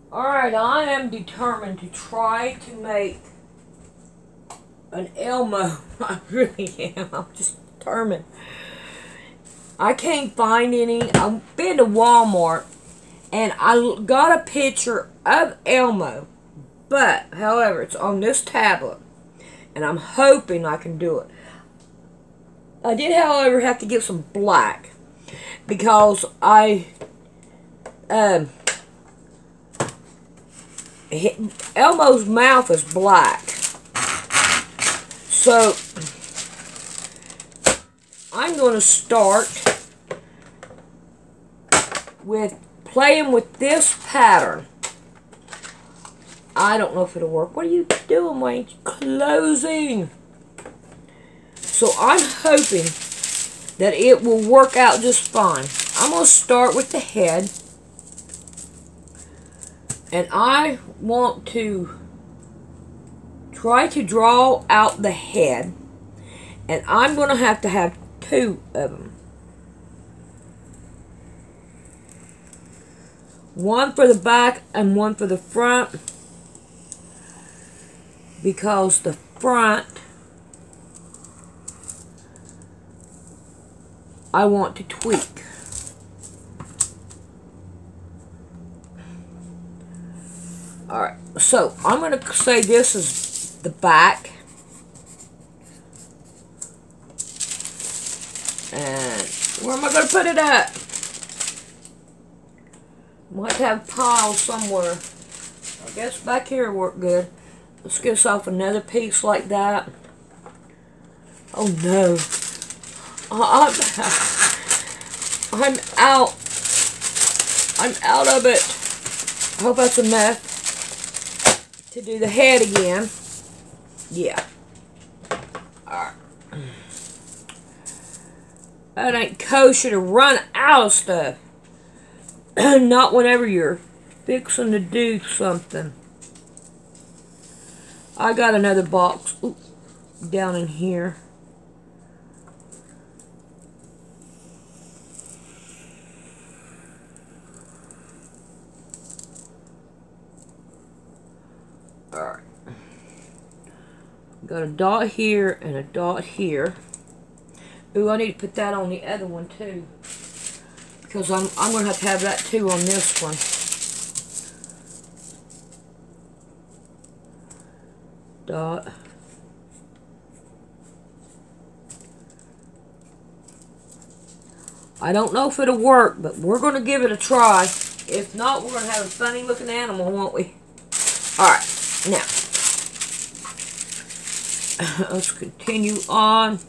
Alright, I am determined to try to make an Elmo. I really am. I'm just determined. I can't find any. I've been to Walmart and I got a picture of Elmo. But, however, it's on this tablet. And I'm hoping I can do it. I did, however, have to get some black. Because Elmo's mouth is black. So, I'm going to start with playing with this pattern. I don't know if it'll work. What are you doing, Wayne? Closing. So, I'm hoping that it will work out just fine. I'm going to start with the head. And I want to try to draw out the head. And I'm going to have two of them. One for the back and one for the front. Because the front, I want to tweak. Alright, so I'm going to say this is the back. And where am I going to put it at? Might have a pile somewhere. I guess back here will work good. Let's get us off another piece like that. Oh no. I'm out. I'm out of it. I hope that's enough to do the head again. Yeah. Alright. That ain't kosher to run out of stuff. Not whenever you're fixing to do something. I got another box down in here. Alright. Got a dot here and a dot here. Ooh, I need to put that on the other one too. Because I'm going to have that too on this one. Dot. I don't know if it'll work, but we're going to give it a try. If not, we're going to have a funny looking animal, won't we? Alright, now. Let's continue on.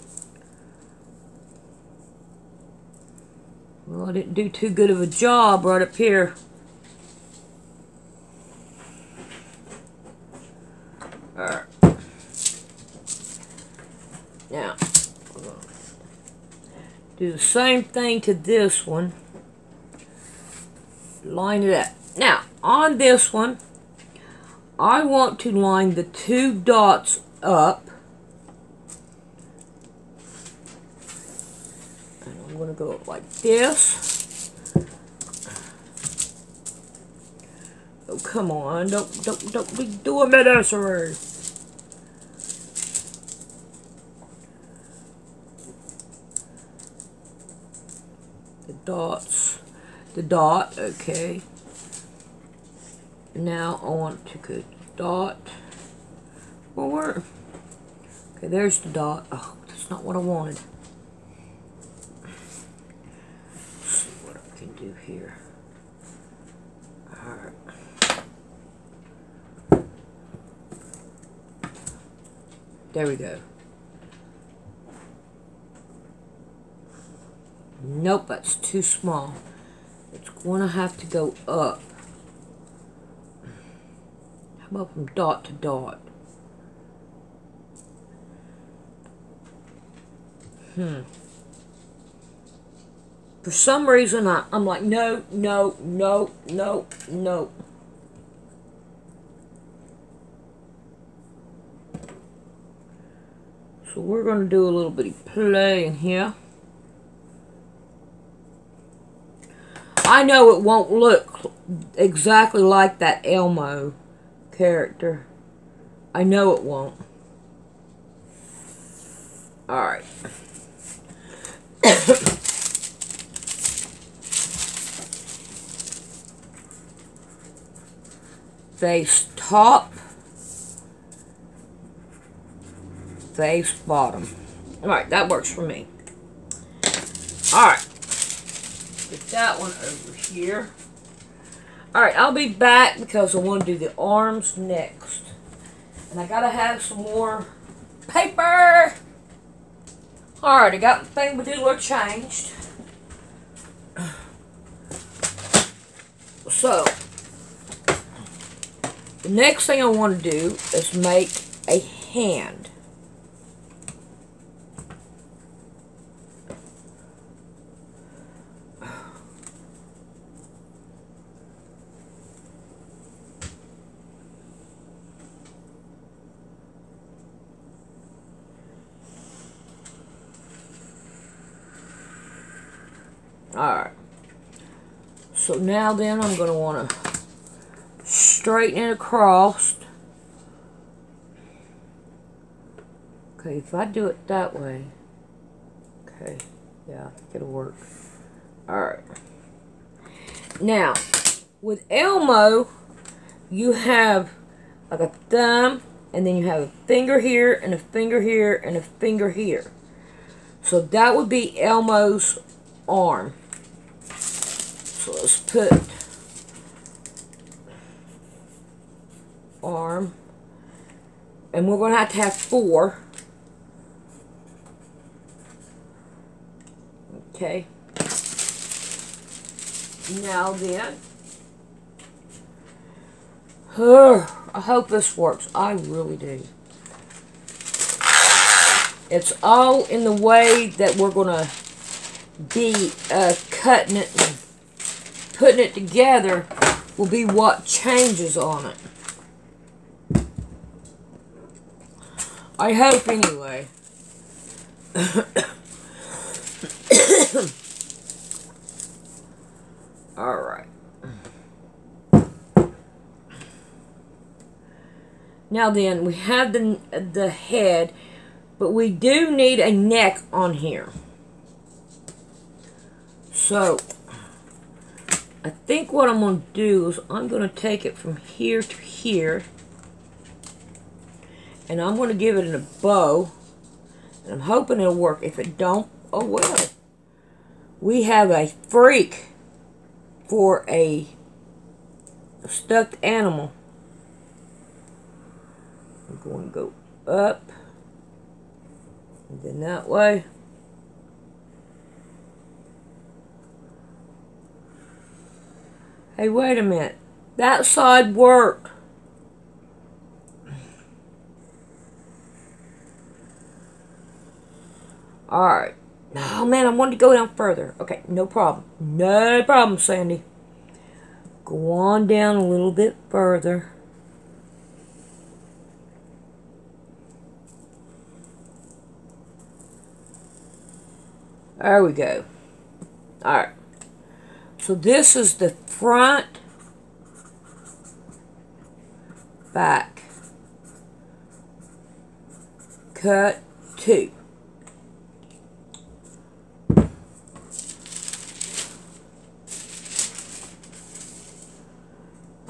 Well, I didn't do too good of a job right up here. Alright. Now, we're going to do the same thing to this one. Line it up. Now, on this one, I want to line the two dots up. And I'm going to go like this. Oh, come on. Don't be doing that answer. The dots. The dot, okay. Now I want to go dot. Well, where? Okay, there's the dot. Oh, that's not what I wanted. Let's see what I can do here. Alright. There we go. Nope, that's too small. It's going to have to go up. How about from dot to dot? For some reason, I'm like, no, no, no, no, no. So we're going to do a little bitty play in here. I know it won't look exactly like that Elmo character. I know it won't. Alright. Face top. Face bottom. Alright, that works for me. Alright. Get that one over here. Alright, I'll be back because I want to do the arms next. And I gotta have some more paper. Alright, I got the thing with the look changed. So, the next thing I want to do is make a hand. Alright, so now then I'm going to want to straighten it across. Okay, if I do it that way, okay, yeah, I think it'll work. Alright, now with Elmo, you have like a thumb, and then you have a finger here, and a finger here, and a finger here. So that would be Elmo's arm. So let's put arm, and we're going to have 4. Okay. Now then, I hope this works. I really do. It's all in the way that we're going to be cutting it and putting it together will be what changes on it. I hope anyway. Alright. Now then, we have the head, but we do need a neck on here. So, I think what I'm going to do is I'm going to take it from here to here, and I'm going to give it a bow, and I'm hoping it'll work. If it don't, oh well. We have a freak for a stuffed animal. I'm going to go up, and then that way. Hey, wait a minute. That side worked. Alright. Oh, man, I wanted to go down further. Okay, no problem. No problem, Sandy. Go on down a little bit further. There we go. Alright. So this is the front, back, cut 2.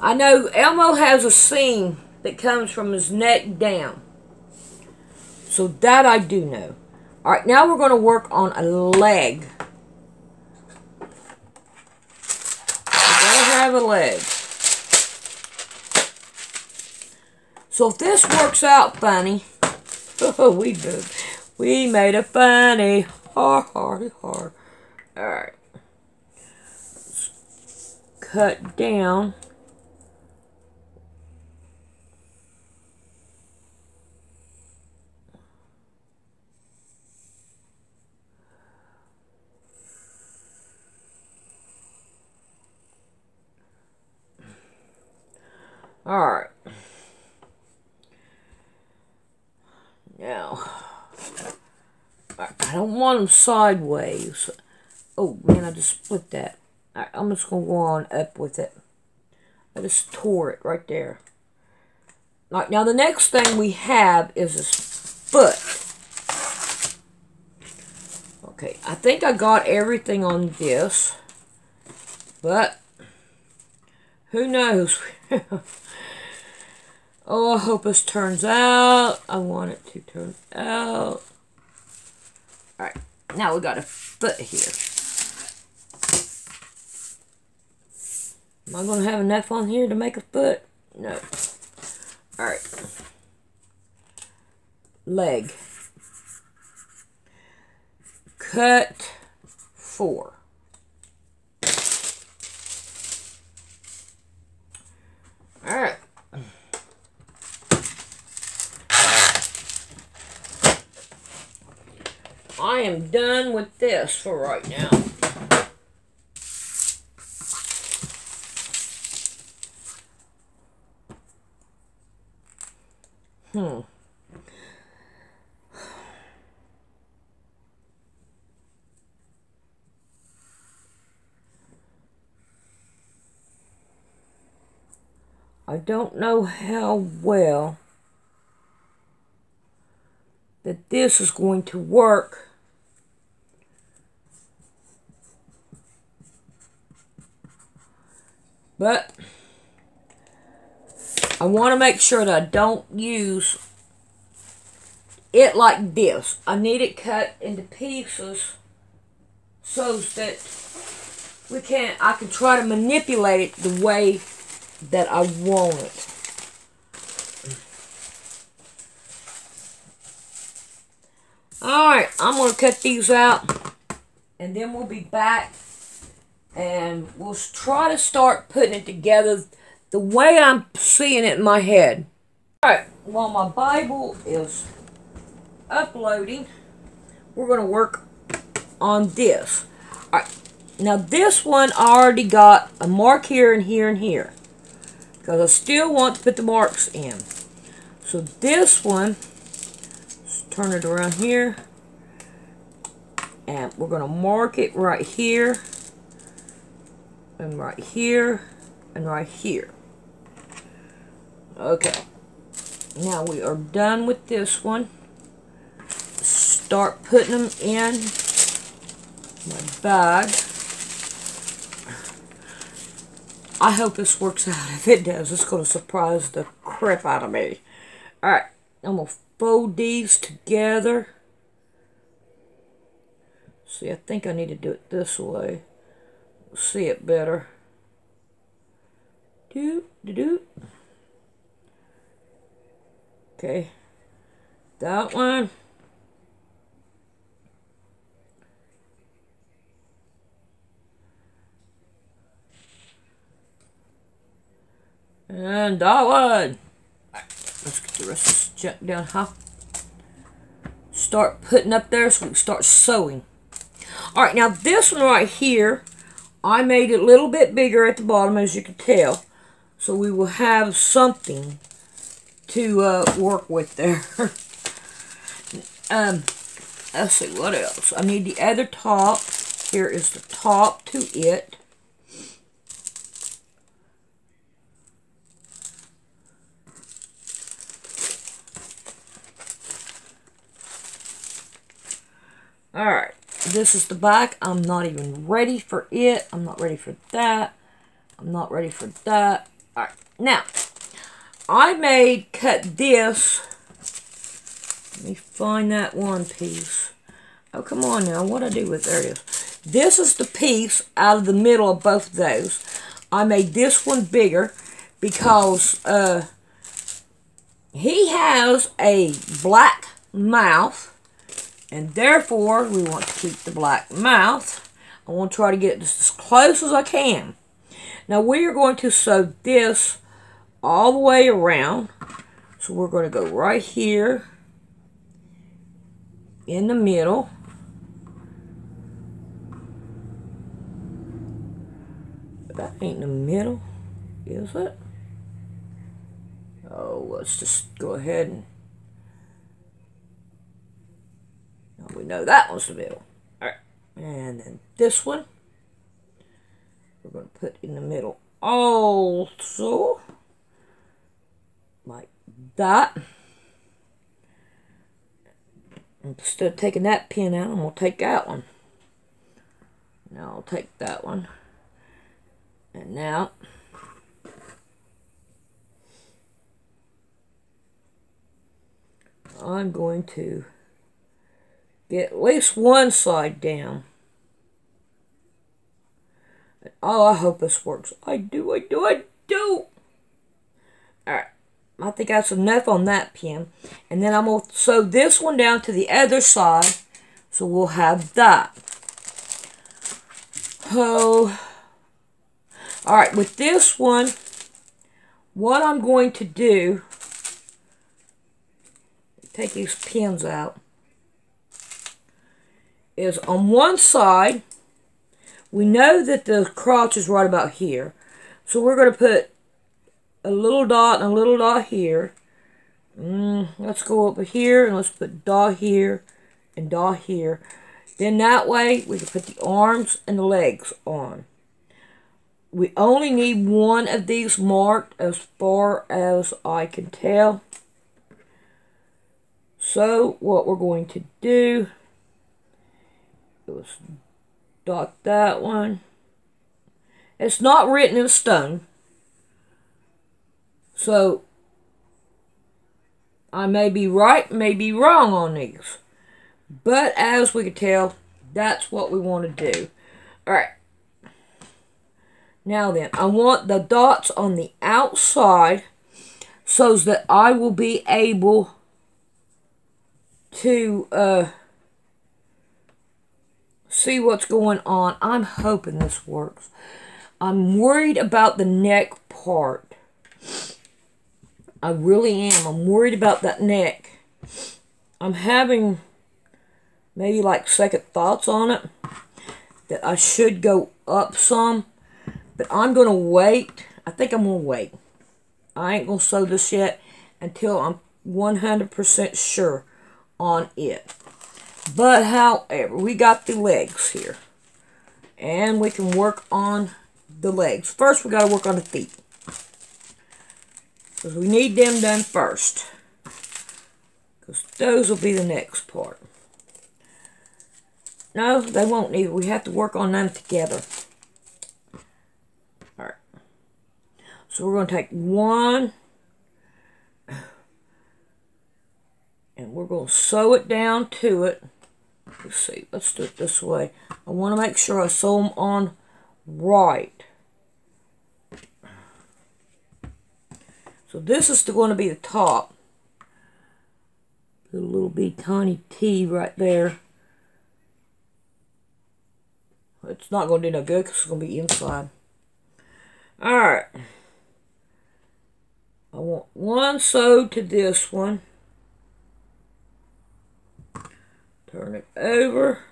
I know Elmo has a seam that comes from his neck down. So that I do know. Alright, now we're going to work on a leg. Have a leg. So if this works out funny, Oh, we made a funny. Har, har, har. Alright. Cut down. Alright. Now, I don't want them sideways. Oh, man, I just split that. Alright, I'm just going to go on up with it. I just tore it right there. Alright, now the next thing we have is this foot. Okay, I think I got everything on this. But, who knows? Oh, I hope this turns out. I want it to turn out. Alright, now we got a foot here. Am I going to have enough on here to make a foot? No. Alright. Leg. Cut 4. Alright. I am done with this for right now. I don't know how well that this is going to work. But I want to make sure that I don't use it like this. I need it cut into pieces so that I can try to manipulate it the way that I want it. Alright, I'm going to cut these out and then we'll be back and we'll try to start putting it together the way I'm seeing it in my head. Alright, while my Bible is uploading, we're going to work on this. Alright, now this one I already got a mark here and here and here, because I still want to put the marks in. So this one, let's turn it around here, and we're going to mark it right here, and right here, and right here. Okay, now we are done with this one. Start putting them in my bag. I hope this works out. If it does, it's going to surprise the crap out of me. Alright, I'm going to fold these together. See, I think I need to do it this way. See it better. Do. Okay. That one. And that one. Let's get the rest of this junk down, huh? Start putting up there so we can start sewing. Alright, now this one right here, I made it a little bit bigger at the bottom, as you can tell. So we will have something to work with there. Let's see, what else? I need the other top. Here is the top to it. Alright, this is the back. I'm not even ready for it. I'm not ready for that. I'm not ready for that. Alright, now, I cut this. Let me find that one piece. Oh, come on now. What'd I do with it? There it is. This is the piece out of the middle of both of those. I made this one bigger because he has a black mouth. And therefore, we want to keep the black mouth. I want to try to get it just as close as I can. Now, we are going to sew this all the way around. So, we're going to go right here in the middle. That ain't in the middle, is it? Oh, let's just go ahead and... Now we know that one's the middle. Alright, and then this one, we're going to put in the middle also, like that. Instead of taking that pin out, I'm going to take that one. Now I'll take that one. And now, I'm going to get at least one side down. Oh, I hope this works. I do. Alright, I think that's enough on that pin. And then I'm going to sew this one down to the other side, so we'll have that. Oh. Alright, with this one, what I'm going to do, take these pins out, is on one side, we know that the crotch is right about here. So we're going to put a little dot and a little dot here. Let's go over here and let's put dot here and dot here. Then that way we can put the arms and the legs on. We only need one of these marked as far as I can tell. So what we're going to do is dot that one. It's not written in stone. So I may be right, may be wrong on these. But as we can tell, that's what we want to do. Alright. Now then, I want the dots on the outside so that I will be able to see what's going on. I'm hoping this works. I'm worried about the neck part. I really am. I'm worried about that neck. I'm having maybe like second thoughts on it, that I should go up some. But I'm going to wait. I think I'm going to wait. I ain't going to sew this yet until I'm 100% sure on it. But however, we got the legs here. And we can work on the legs. First, we got to work on the feet. Because we need them done first. Because those will be the next part. No, they won't need it. We have to work on them together. Alright. So we're going to take one. And we're going to sew it down to it. Let's see. Let's do it this way. I want to make sure I sew them on right. So this is going to be the top. Put a little bitty tiny T right there. It's not going to do no good because it's going to be inside. Alright. I want one sewed to this one. Turn it over.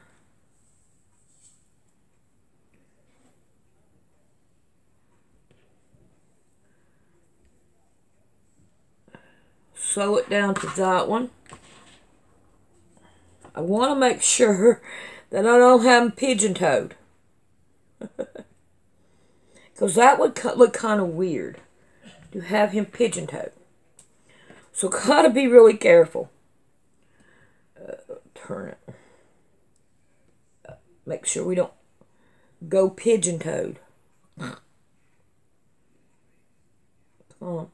Sew it down to that one. I want to make sure that I don't have them pigeon-toed. Because that would look kind of weird to have him pigeon-toed. So got to be really careful. Turn it. Make sure we don't go pigeon-toed. Come on.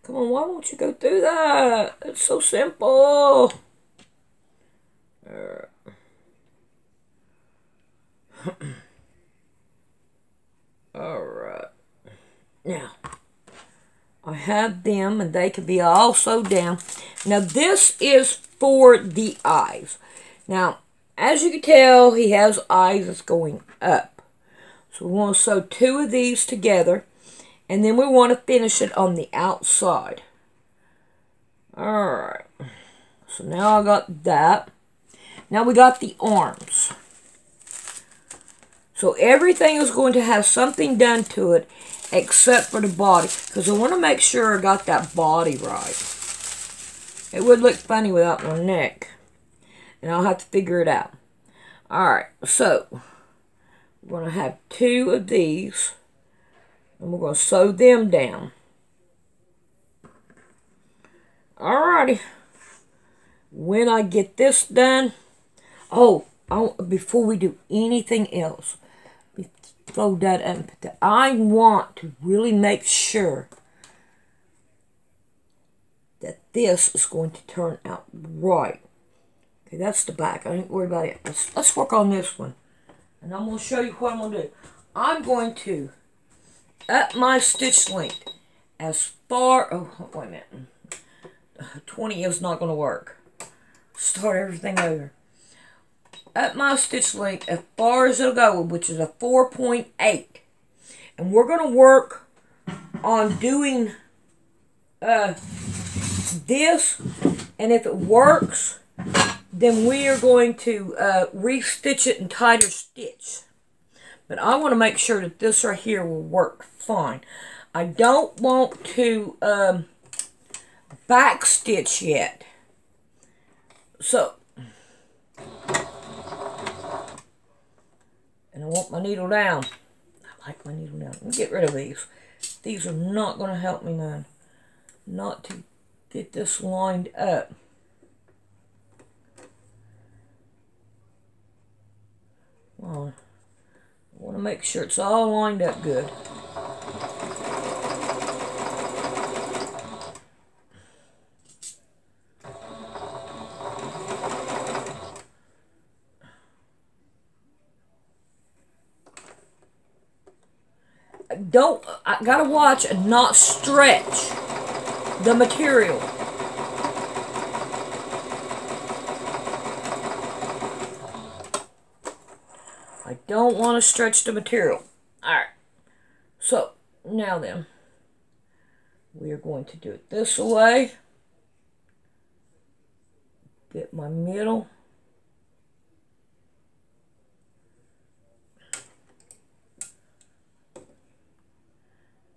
Come on, why won't you go through that? It's so simple. Alright. Now, I have them and they can be all sewed down. Now this is for the eyes. Now, as you can tell, he has eyes that's going up. So we want to sew 2 of these together. And then we want to finish it on the outside. Alright. So now I got that. Now we got the arms. So everything is going to have something done to it except for the body. Because I want to make sure I got that body right. It would look funny without my neck. And I'll have to figure it out. Alright, so we're going to have 2 of these. And we're going to sew them down. Alrighty. When I get this done. Oh, before we do anything else. Fold that up and put that. I want to really make sure that this is going to turn out right. Okay, that's the back. I ain't worried about it. Let's work on this one. And I'm going to show you what I'm going to do. I'm going to up my stitch length as far... Oh, wait a minute. 20 is not going to work. Start everything over. Up my stitch length as far as it'll go, which is a 4.8. And we're going to work on doing this. And if it works, then we are going to re-stitch it in tighter stitch. But I want to make sure that this right here will work fine. I don't want to back stitch yet. So, and I want my needle down. I like my needle down. Let me get rid of these. These are not going to help me none. Not to get this lined up. Come on. I want to make sure it's all lined up good. I gotta watch and not stretch the material. I don't want to stretch the material. Alright. So, now then. We are going to do it this way. Get my middle.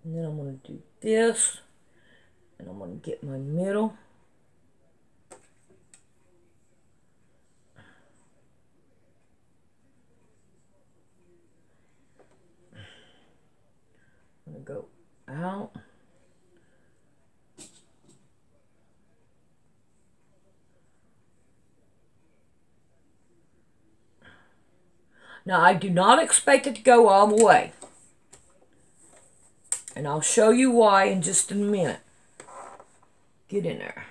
And then I'm going to do this. And I'm going to get my middle. I'm going to go out. Now, I do not expect it to go all the way. And I'll show you why in just a minute. Get in there.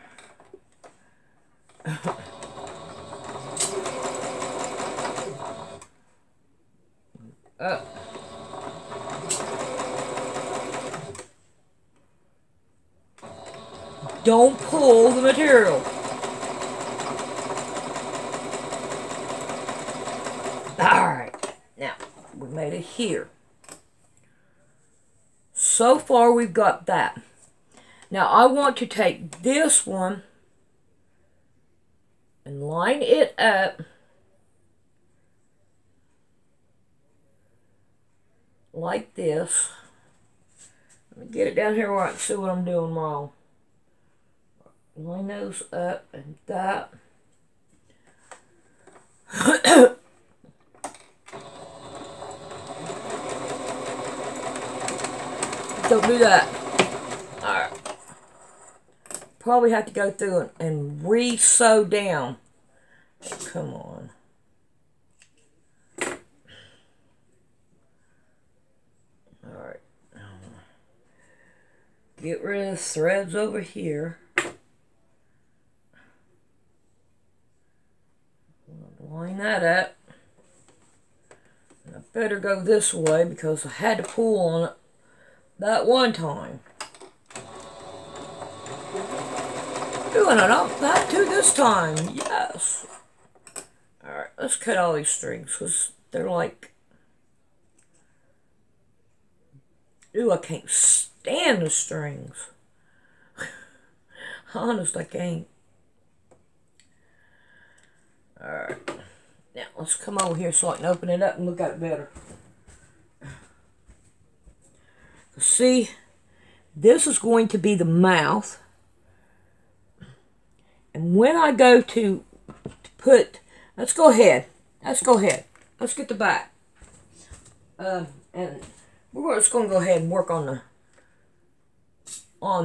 Up. Don't pull the material. Alright. Now, we made it here. So far, we've got that. Now, I want to take this one and line it up like this. Let me get it down here where I can see what I'm doing wrong. Line those up and that. Don't do that. Alright. Probably have to go through and re-sew down. Come on. Alright. Get rid of the threads over here. Line that up. And I better go this way because I had to pull on it that one time. 2, and I don't have 2 this time. Yes. Alright, let's cut all these strings, because they're like... Ooh, I can't stand the strings. Honest, I can't. Alright. Now, let's come over here so I can open it up and look at it better. See, this is going to be the mouth. And when I go to put... Let's go ahead. Let's get the back. And we're just going to go ahead and work on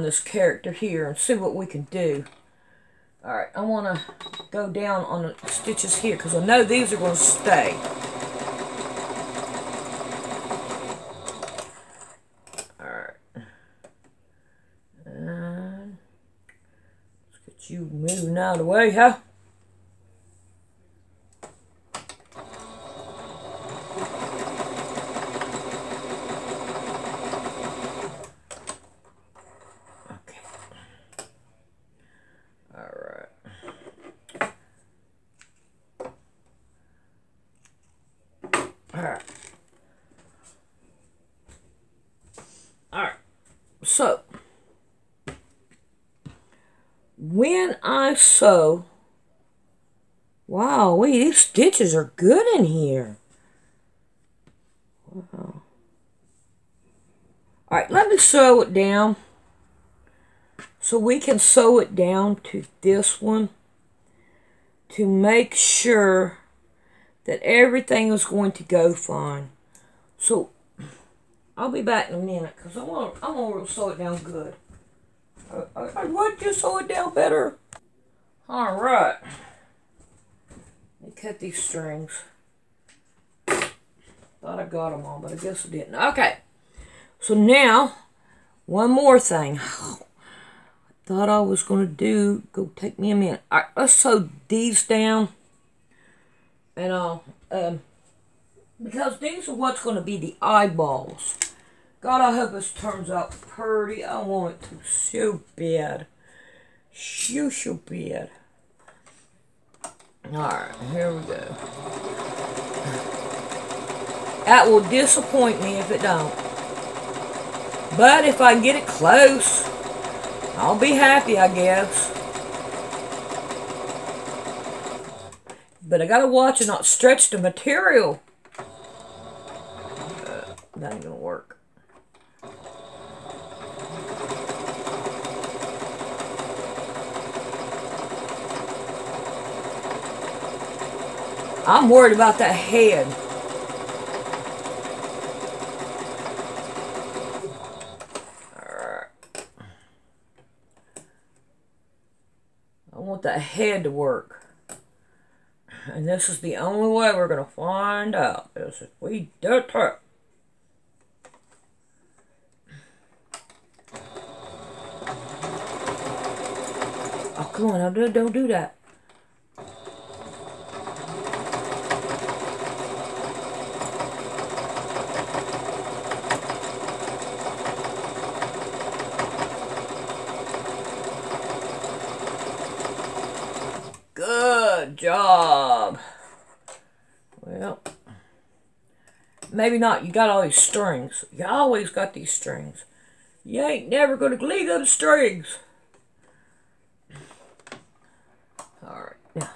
this character here and see what we can do. Alright, I want to go down on the stitches here because I know these are going to stay. Alright. And let's get you moving out of the way, huh? Alright, so when I sew, wow, wait, these stitches are good in here. Wow. Alright, let me sew it down so we can sew it down to this one to make sure that everything is going to go fine. So I'll be back in a minute because I want to sew it down good. I want you to sew it down better. All right. Let me cut these strings. Thought I got them all, but I guess I didn't. Okay. So now, one more thing. Thought I was going to go take me a minute. All right, let's sew these down. And because these are what's going to be the eyeballs. God, I hope this turns out pretty. I want it to so bad. So bad. Alright, here we go. That will disappoint me if it don't. But if I get it close, I'll be happy, I guess. But I gotta watch and not stretch the material. That ain't gonna work. I'm worried about that head. I want that head to work. And this is the only way we're going to find out, is if we do it. Oh, come on, now, don't do that. Good job. Well, maybe not. You got all these strings. You always got these strings. You ain't never going to leave them strings. Alright, now.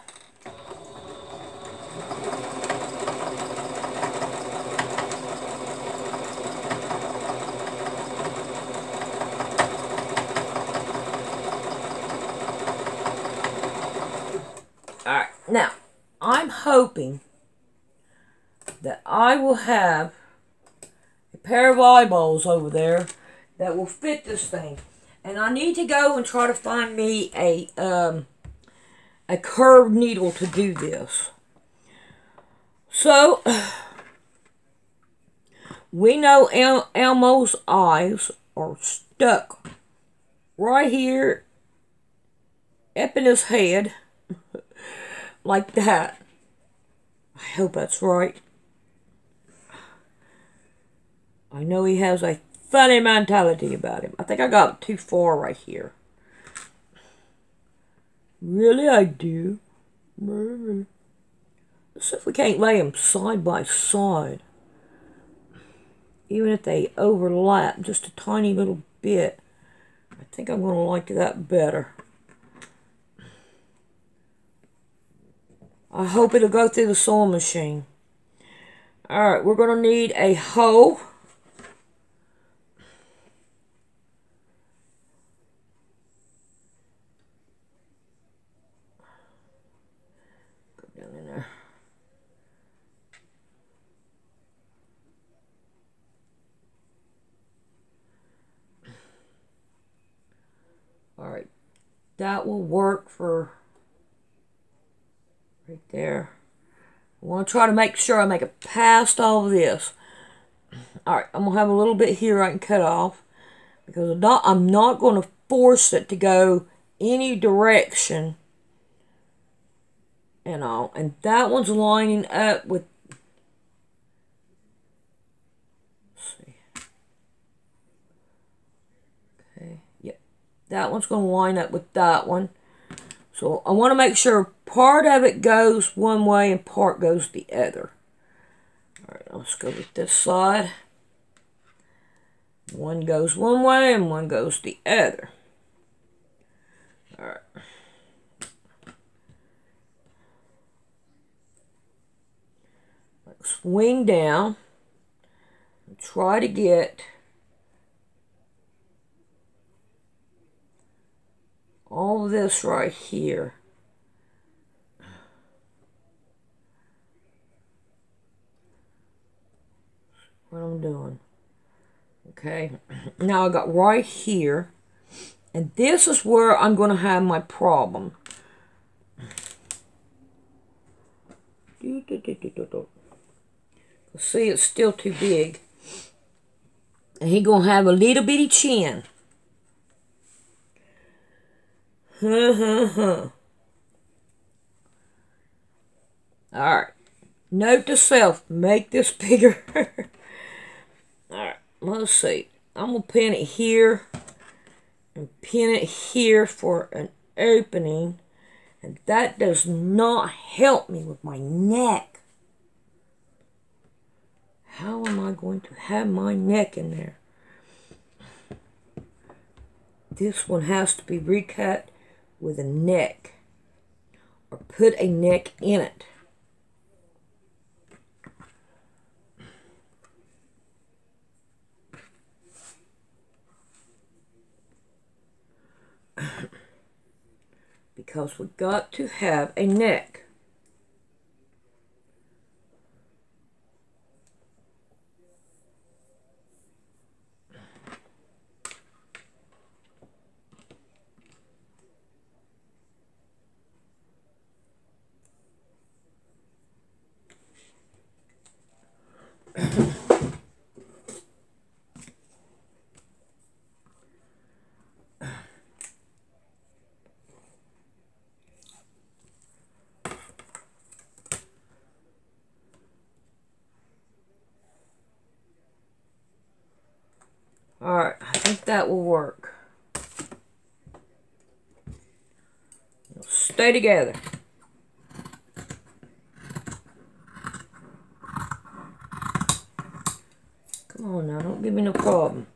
Alright, now, I'm hoping that I will have a pair of eyeballs over there that will fit this thing. And I need to go and try to find me a curved needle to do this. So, we know Elmo's eyes are stuck right here up in his head. Like that. I hope that's right. I know he has a funny mentality about him. I think I got too far right here. Really, I do. Let's see if we can't lay them side by side. Even if they overlap just a tiny little bit. I think I'm going to like that better. I hope it'll go through the sewing machine. Alright, we're going to need a hoe. Go down in there. Alright, that will work for right there. I want to try to make sure I make it past all of this. Alright, I'm going to have a little bit here I can cut off. Because I'm not going to force it to go any direction. And all. And that one's lining up with... Let's see. Okay, yep. That one's going to line up with that one. So I want to make sure part of it goes one way and part goes the other. Alright, let's go with this side. One goes one way and one goes the other. Alright. Swing down and try to get all of this right here. What I'm doing. Okay, now I got right here, and this is where I'm going to have my problem. See, it's still too big. And he's going to have a little bitty chin. Alright. Note to self, make this bigger. Alright, let's see. I'm going to pin it here and pin it here for an opening. And that does not help me with my neck. How am I going to have my neck in there? This one has to be recut with a neck. Or put a neck in it. Because we got to have a neck. Alright, I think that will work. It'll stay together. Come on now, don't give me no problem.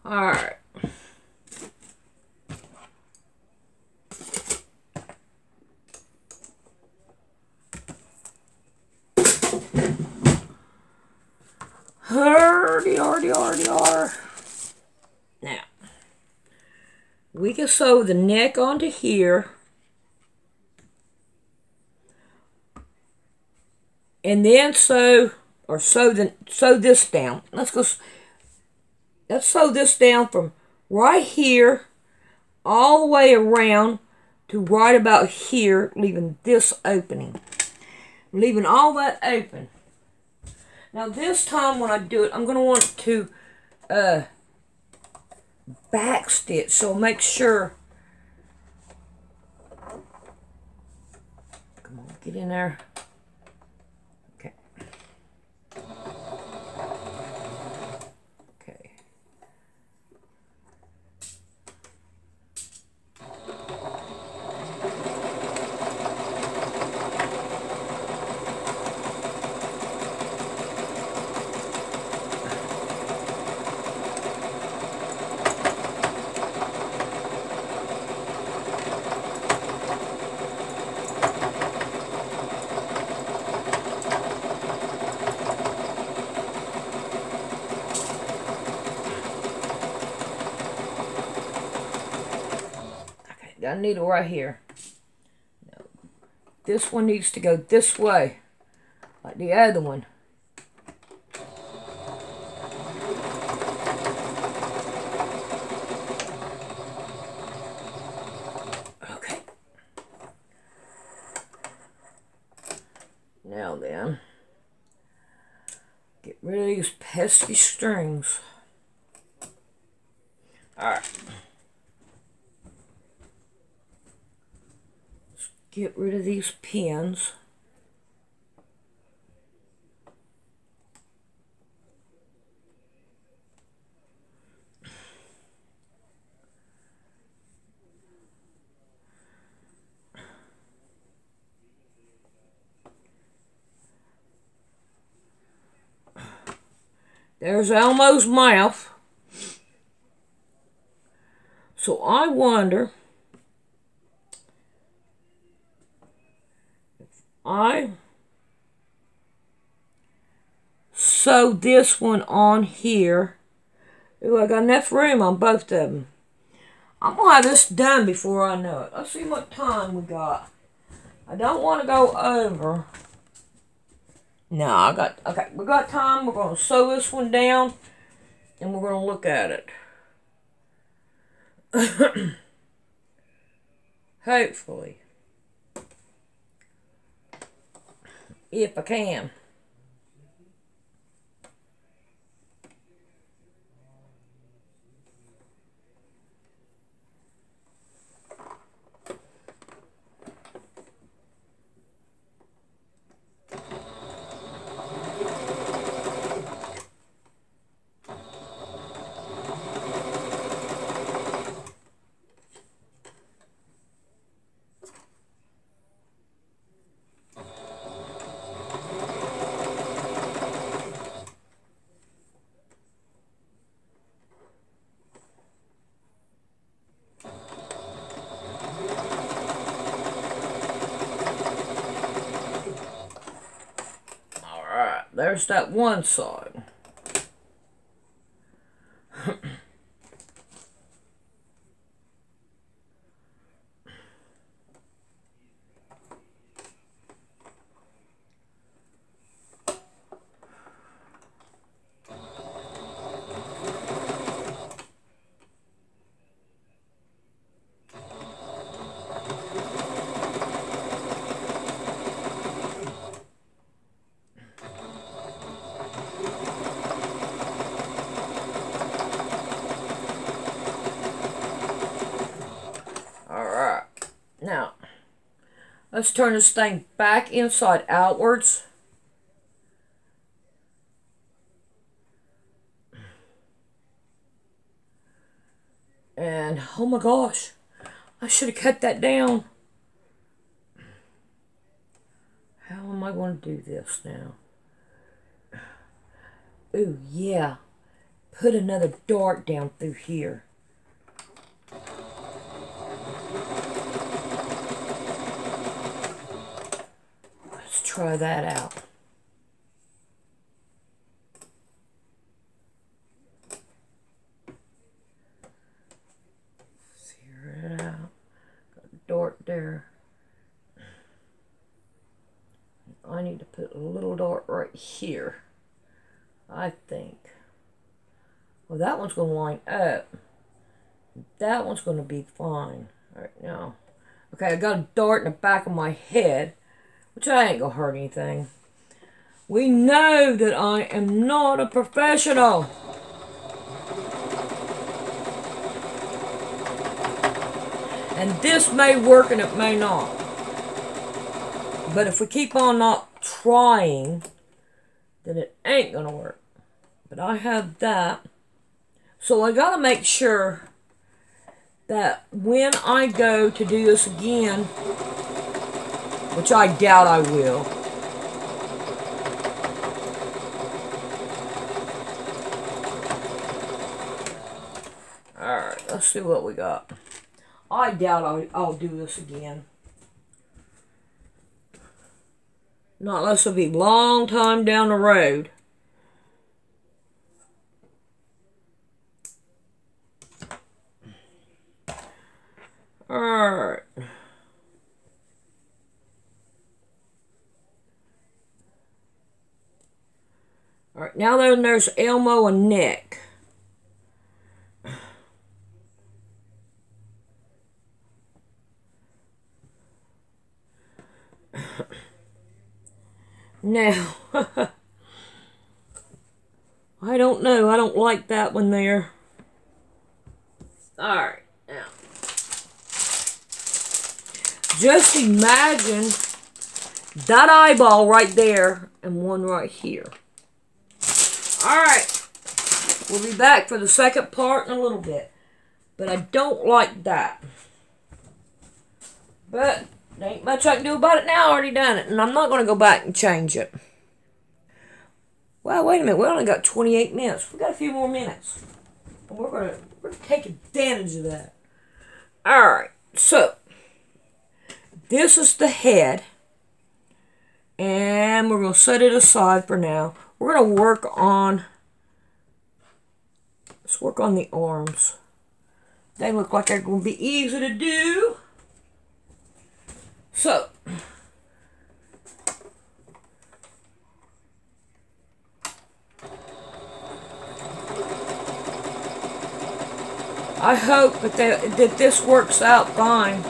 Alright. Now, we can sew the neck onto here. And then sew this down. Let's sew this down from right here all the way around to right about here, leaving this opening. Leaving all that open. Now this time when I do it, I'm going to want to back stitch, so make sure. Come on, get in there. Okay. Okay. Got a needle right here. No. This one needs to go this way, like the other one. Okay. Now then, get rid of these pesky strings. Alright. Get rid of these pins. There's Elmo's mouth. So I wonder if I sew this one on here. Ooh, I got enough room on both of them. I'm going to have this done before I know it. Let's see what time we got. I don't want to go over. No, okay, we got time. We're going to sew this one down and we're going to look at it. Hopefully. If I can. There's that one side. Now, let's turn this thing back inside outwards. And, oh my gosh, I should have cut that down. How am I going to do this now? Ooh, yeah. Put another dart down through here. Try that out. Figure it out. Got a dart there. I need to put a little dart right here, I think. Well, that one's going to line up. That one's going to be fine right now. Okay, I got a dart in the back of my head, which I ain't gonna hurt anything. We know that I am not a professional. And this may work and it may not. But if we keep on not trying, then it ain't gonna work. But I have that. So I gotta make sure that when I go to do this again, which I doubt I will, alright, let's see what we got. I doubt I'll do this again. Not unless it'll be a long time down the road. Alright. Alright, now then there's Elmo and Nick. Now, I don't know. I don't like that one there. Alright, now. Just imagine that eyeball right there and one right here. Alright. We'll be back for the second part in a little bit. But I don't like that. But there ain't much I can do about it now. I already done it. And I'm not going to go back and change it. Well, wait a minute. We only got 28 minutes. We got a few more minutes. And we're going to take advantage of that. Alright. So, this is the head. And we're going to set it aside for now. We're going to work on... Let's work on the arms. They look like they're going to be easy to do. So, I hope that this works out fine.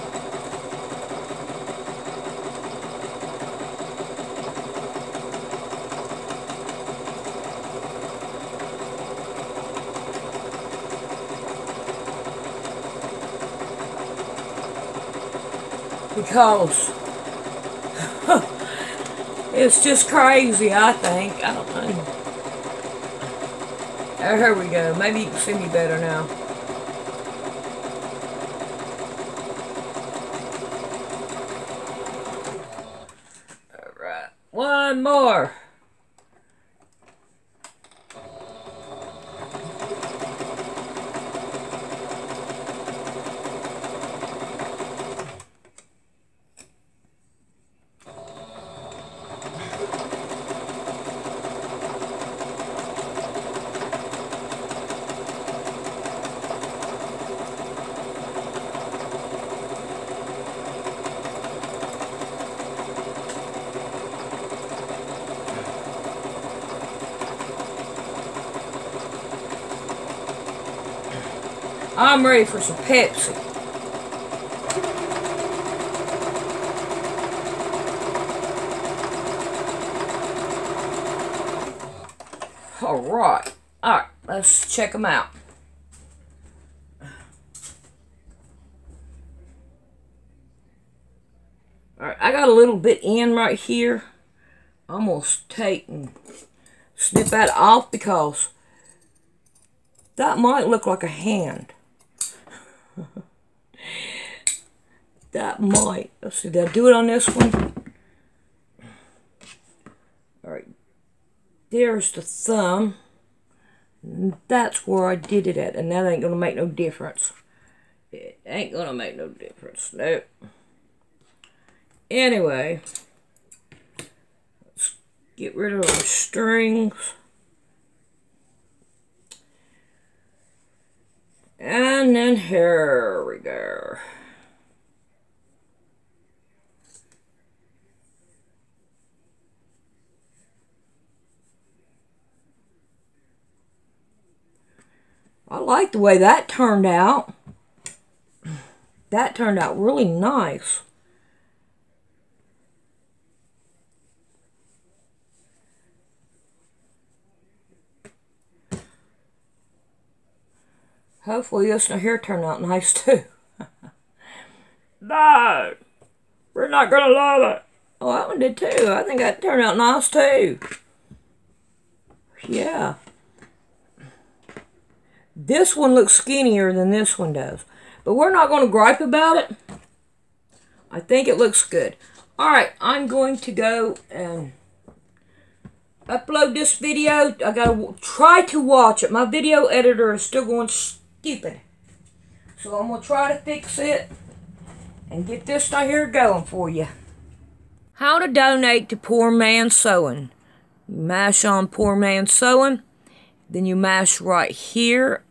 Because it's just crazy, I think. I don't know. Oh, here we go. Maybe you can see me better now. Alright. One more. I'm ready for some Pepsi. Alright. Alright, let's check them out. Alright, I got a little bit in right here. I'm going to take and snip that off because that might look like a hand. That might. Let's see, did I do it on this one? Alright. There's the thumb. And that's where I did it at. And that ain't going to make no difference. It ain't going to make no difference. Nope. Anyway. Let's get rid of our strings. And then here we go. I like the way that turned out. That turned out really nice. Hopefully this hair turned out nice too. No! We're not gonna love it. Oh, that one did too. I think that turned out nice too. Yeah. This one looks skinnier than this one does. But we're not going to gripe about it. I think it looks good. Alright, I'm going to go and upload this video. I got to try to watch it. My video editor is still going stupid. So I'm going to try to fix it and get this right here going for you. How to donate to Poor Man Sewing. You mash on Poor Man Sewing. Then you mash right here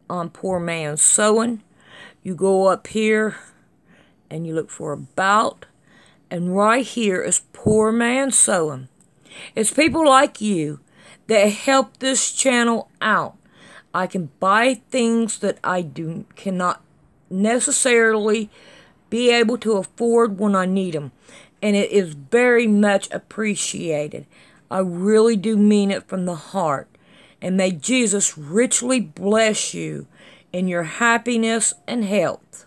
on Poor Man Sewing. You go up here and you look for About. And right here is Poor Man Sewing. It's people like you that help this channel out. I can buy things that I cannot necessarily be able to afford when I need them. And it is very much appreciated. I really do mean it from the heart. And may Jesus richly bless you in your happiness and health.